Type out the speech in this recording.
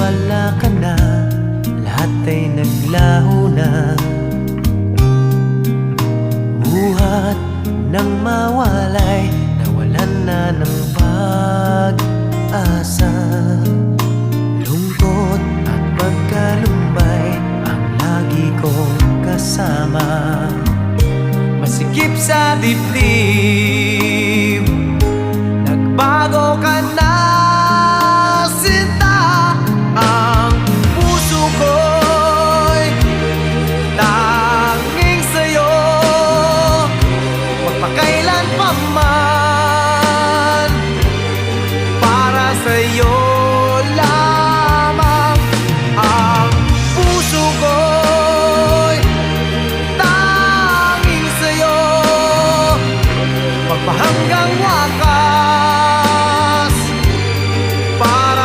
wala ka na, lahat ay naglaho na. Buhat ng mawalay, nawalan na ng pag-asa. Lungkot at pagkalumbay ang lagi kong kasama. Masikip sa dibdib